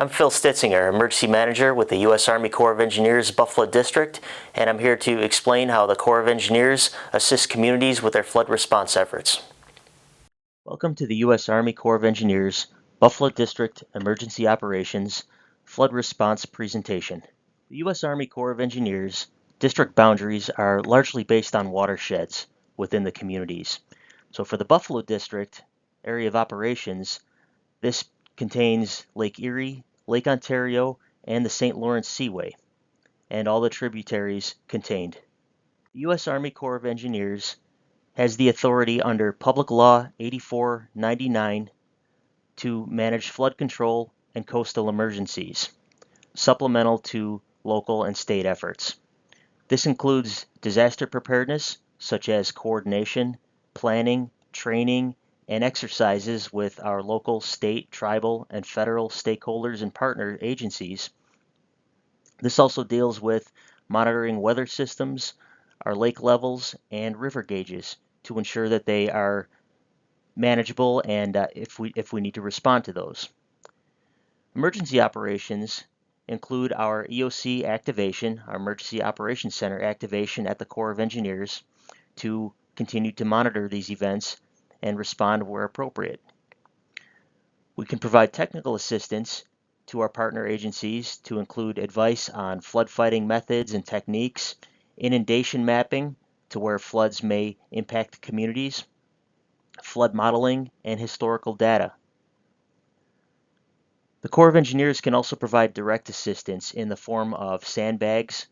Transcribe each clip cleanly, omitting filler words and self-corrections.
I'm Phil Stitzinger, Emergency Manager with the U.S. Army Corps of Engineers Buffalo District, and I'm here to explain how the Corps of Engineers assist communities with their flood response efforts. Welcome to the U.S. Army Corps of Engineers Buffalo District Emergency Operations Flood Response Presentation. The U.S. Army Corps of Engineers district boundaries are largely based on watersheds within the communities. So for the Buffalo District area of operations, this contains Lake Erie, Lake Ontario, and the St. Lawrence Seaway, and all the tributaries contained. The U.S. Army Corps of Engineers has the authority under Public Law 8499 to manage flood control and coastal emergencies, supplemental to local and state efforts. This includes disaster preparedness, such as coordination, planning, training, and exercises with our local, state, tribal, and federal stakeholders and partner agencies. This also deals with monitoring weather systems, our lake levels, and river gauges to ensure that they are manageable and if we need to respond to those. Emergency operations include our EOC activation, our Emergency Operations Center activation at the Corps of Engineers to continue to monitor these events and respond where appropriate. We can provide technical assistance to our partner agencies to include advice on flood fighting methods and techniques, inundation mapping to where floods may impact communities, flood modeling, and historical data. The Corps of Engineers can also provide direct assistance in the form of sandbags,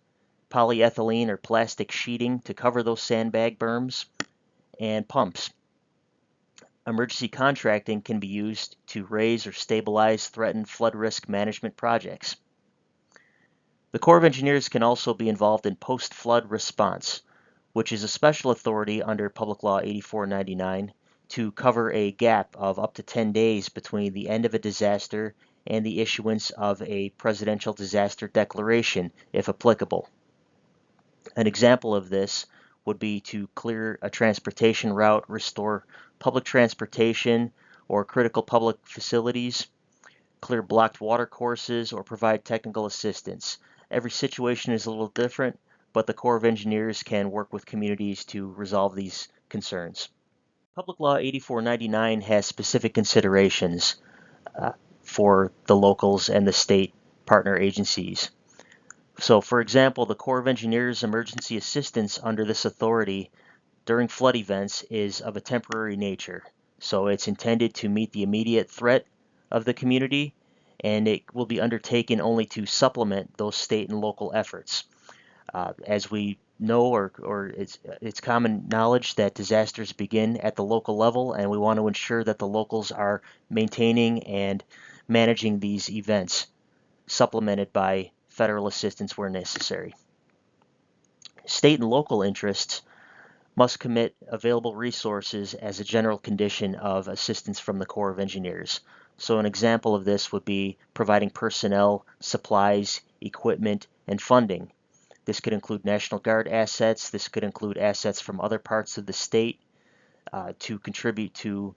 polyethylene or plastic sheeting to cover those sandbag berms, and pumps. Emergency contracting can be used to raise or stabilize threatened flood risk management projects. The Corps of Engineers can also be involved in post-flood response, which is a special authority under Public Law 8499 to cover a gap of up to 10 days between the end of a disaster and the issuance of a presidential disaster declaration, if applicable. An example of this would be to clear a transportation route, restore public transportation or critical public facilities, clear blocked water courses, or provide technical assistance. Every situation is a little different, but the Corps of Engineers can work with communities to resolve these concerns. Public Law 8499 has specific considerations for the locals and the state partner agencies. So, for example, the Corps of Engineers emergency assistance under this authority during flood events is of a temporary nature. So it's intended to meet the immediate threat of the community, and it will be undertaken only to supplement those state and local efforts. As we know, or it's common knowledge that disasters begin at the local level, and we want to ensure that the locals are maintaining and managing these events, supplemented by federal assistance where necessary. State and local interests must commit available resources as a general condition of assistance from the Corps of Engineers. So an example of this would be providing personnel, supplies, equipment, and funding. This could include National Guard assets. This could include assets from other parts of the state to contribute to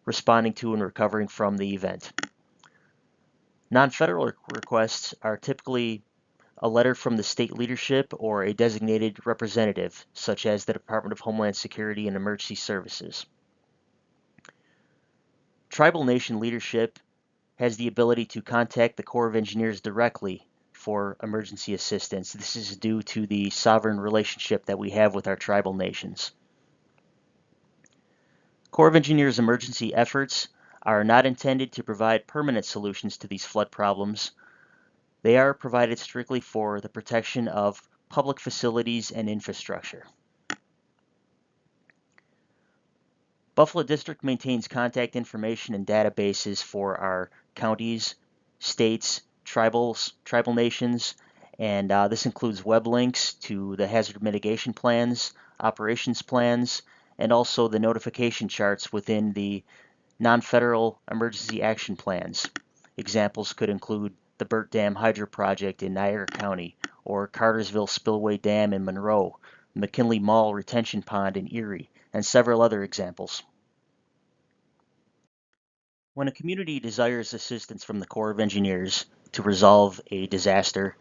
responding to and recovering from the event. Non-federal requests are typically a letter from the state leadership or a designated representative, such as the Department of Homeland Security and Emergency Services. Tribal nation leadership has the ability to contact the Corps of Engineers directly for emergency assistance. This is due to the sovereign relationship that we have with our tribal nations. Corps of Engineers emergency efforts are not intended to provide permanent solutions to these flood problems. They are provided strictly for the protection of public facilities and infrastructure. Buffalo District maintains contact information and databases for our counties, states, tribal nations, and this includes web links to the hazard mitigation plans, operations plans, and also the notification charts within the non-federal emergency action plans. Examples could include the Burt Dam Hydro Project in Niagara County, or Cartersville Spillway Dam in Monroe, McKinley Mall Retention Pond in Erie, and several other examples. When a community desires assistance from the Corps of Engineers to resolve a disaster,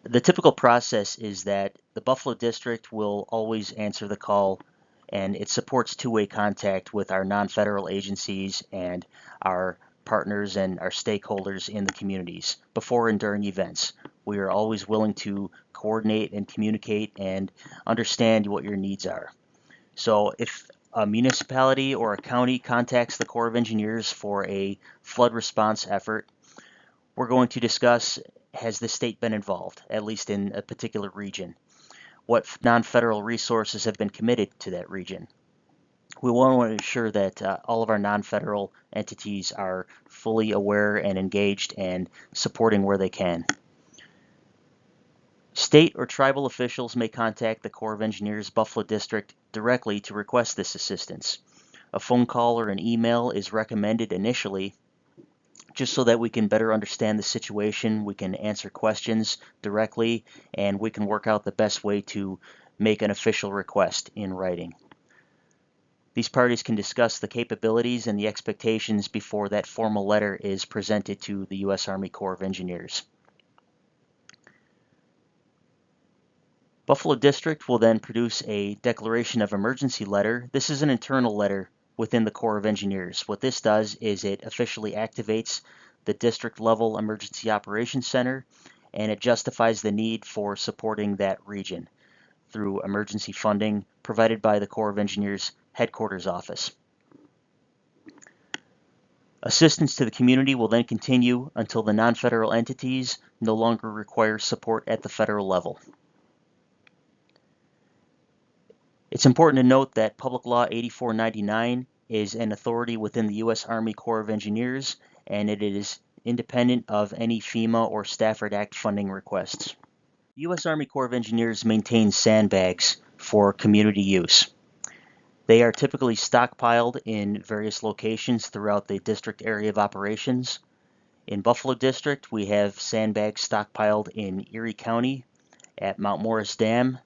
the typical process is that the Buffalo District will always answer the call, and it supports two-way contact with our non-federal agencies and our partners and our stakeholders in the communities before and during events. We are always willing to coordinate and communicate and understand what your needs are. So if a municipality or a county contacts the Corps of Engineers for a flood response effort, we're going to discuss, has the state been involved, at least in a particular region? What non-federal resources have been committed to that region? We want to ensure that all of our non-federal entities are fully aware and engaged and supporting where they can. State or tribal officials may contact the Corps of Engineers Buffalo District directly to request this assistance. A phone call or an email is recommended initially, just so that we can better understand the situation, we can answer questions directly, and we can work out the best way to make an official request in writing. These parties can discuss the capabilities and the expectations before that formal letter is presented to the U.S. Army Corps of Engineers. Buffalo District will then produce a declaration of emergency letter. This is an internal letter within the Corps of Engineers. What this does is it officially activates the district level emergency operations center, and it justifies the need for supporting that region through emergency funding provided by the Corps of Engineers headquarters office. Assistance to the community will then continue until the non-federal entities no longer require support at the federal level. It's important to note that Public Law 8499 is an authority within the U.S. Army Corps of Engineers, and it is independent of any FEMA or Stafford Act funding requests. The U.S. Army Corps of Engineers maintains sandbags for community use. They are typically stockpiled in various locations throughout the district area of operations. In Buffalo District, we have sandbags stockpiled in Erie County, at Mount Morris Dam,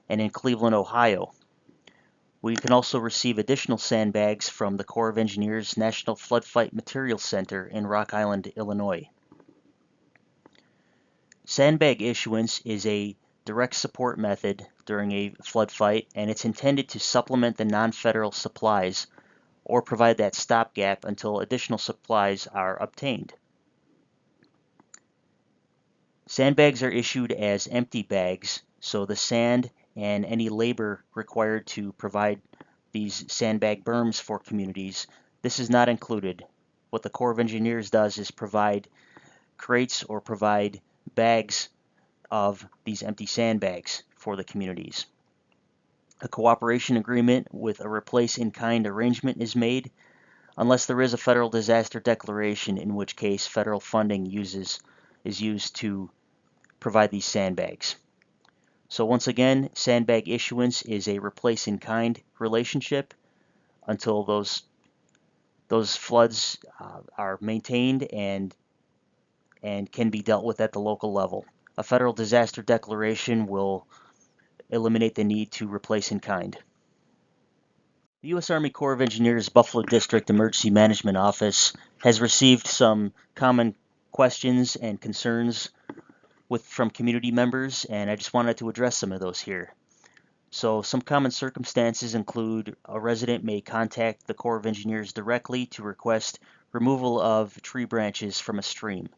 and in Cleveland, Ohio. We can also receive additional sandbags from the Corps of Engineers National Flood Fight Materials Center in Rock Island, Illinois. Sandbag issuance is a direct support method during a flood fight, and it's intended to supplement the non-federal supplies or provide that stopgap until additional supplies are obtained. Sandbags are issued as empty bags, so the sand and any labor required to provide these sandbag berms for communities, this is not included. What the Corps of Engineers does is provide crates or provide bags of these empty sandbags for the communities. A cooperation agreement with a replace in kind arrangement is made unless there is a federal disaster declaration, in which case federal funding is used to provide these sandbags. So once again, sandbag issuance is a replace in kind relationship until those floods are maintained and can be dealt with at the local level. A federal disaster declaration will eliminate the need to replace in kind. The U.S. Army Corps of Engineers Buffalo District Emergency Management Office has received some common questions and concerns from community members, and I just wanted to address some of those here. So some common circumstances include a resident may contact the Corps of Engineers directly to request removal of tree branches from a stream.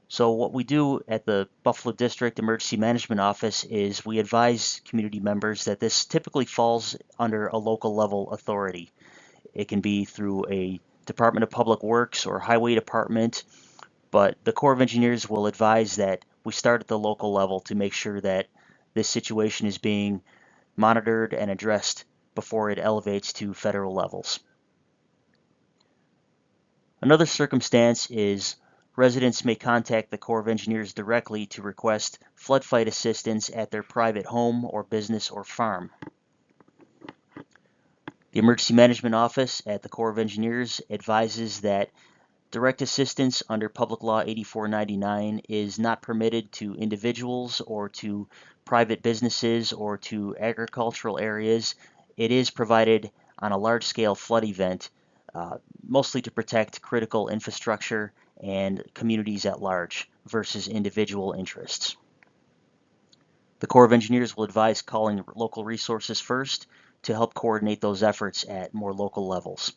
So what we do at the Buffalo District Emergency Management Office is we advise community members that this typically falls under a local level authority. It can be through a Department of Public Works or Highway Department, but the Corps of Engineers will advise that we start at the local level to make sure that this situation is being monitored and addressed before it elevates to federal levels. Another circumstance is residents may contact the Corps of Engineers directly to request flood fight assistance at their private home or business or farm. The Emergency Management Office at the Corps of Engineers advises that direct assistance under Public Law 8499 is not permitted to individuals or to private businesses or to agricultural areas. It is provided on a large-scale flood event mostly to protect critical infrastructure and communities at large versus individual interests. The Corps of Engineers will advise calling local resources first to help coordinate those efforts at more local levels.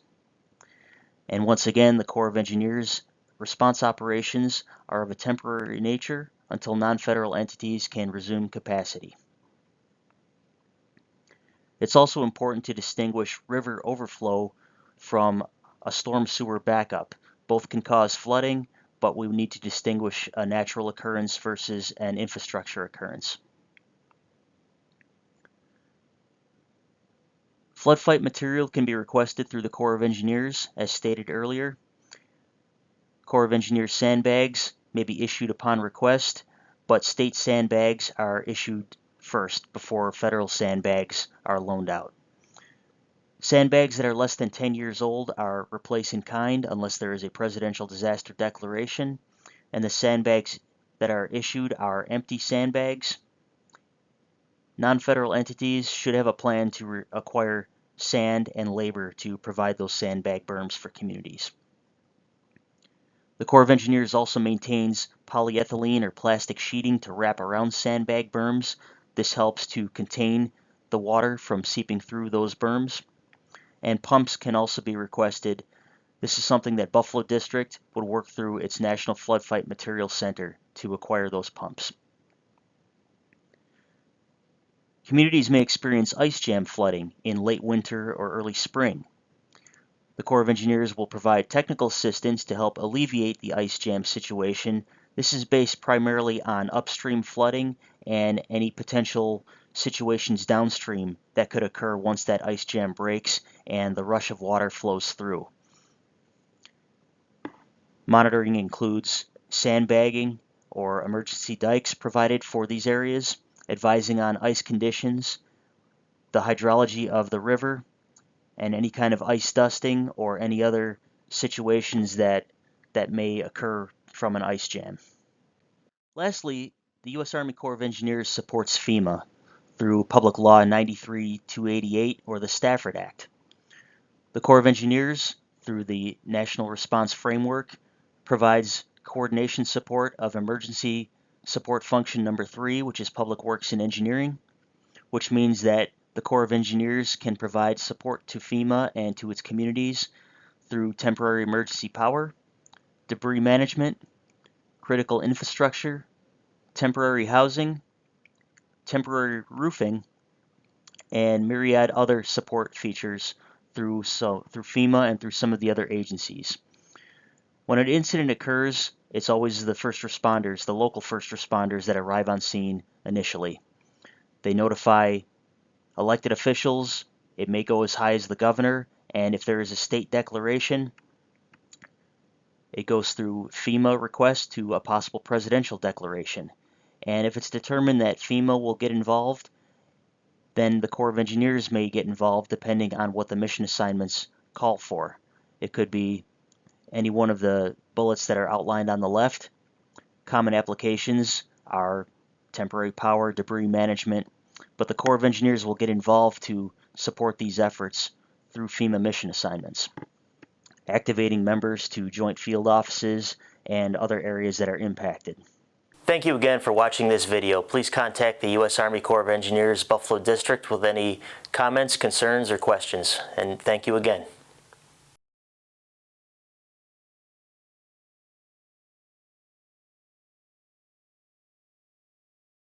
And once again, the Corps of Engineers response operations are of a temporary nature until non-federal entities can resume capacity. It's also important to distinguish river overflow from a storm sewer backup. Both can cause flooding, but we need to distinguish a natural occurrence versus an infrastructure occurrence. Flood fight material can be requested through the Corps of Engineers, as stated earlier. Corps of Engineers sandbags may be issued upon request, but state sandbags are issued first before federal sandbags are loaned out. Sandbags that are less than 10 years old are replaced in kind unless there is a presidential disaster declaration, and the sandbags that are issued are empty sandbags. Non-federal entities should have a plan to acquire sand and labor to provide those sandbag berms for communities. The Corps of Engineers also maintains polyethylene or plastic sheeting to wrap around sandbag berms. This helps to contain the water from seeping through those berms. And pumps can also be requested. This is something that Buffalo District would work through its National Flood Fight Material Center to acquire those pumps. Communities may experience ice jam flooding in late winter or early spring. The Corps of Engineers will provide technical assistance to help alleviate the ice jam situation. This is based primarily on upstream flooding and any potential situations downstream that could occur once that ice jam breaks and the rush of water flows through. Monitoring includes sandbagging or emergency dikes provided for these areas, advising on ice conditions, the hydrology of the river, and any kind of ice dusting or any other situations that may occur from an ice jam. Lastly, the U.S. Army Corps of Engineers supports FEMA through Public Law 93-288 or the Stafford Act. The Corps of Engineers, through the National Response Framework, provides coordination support of Emergency Support Function Number 3, which is Public Works and Engineering, which means that the Corps of Engineers can provide support to FEMA and to its communities through temporary emergency power, debris management, critical infrastructure, temporary housing, temporary roofing, and myriad other support features through FEMA and through some of the other agencies. When an incident occurs, it's always the first responders, the local first responders that arrive on scene initially. They notify elected officials. It may go as high as the governor, and if there is a state declaration, it goes through FEMA request to a possible presidential declaration. And if it's determined that FEMA will get involved, then the Corps of Engineers may get involved depending on what the mission assignments call for. It could be any one of the bullets that are outlined on the left. Common applications are temporary power, debris management, but the Corps of Engineers will get involved to support these efforts through FEMA mission assignments, activating members to joint field offices and other areas that are impacted. Thank you again for watching this video. Please contact the U.S. Army Corps of Engineers Buffalo District with any comments, concerns, or questions. And thank you again.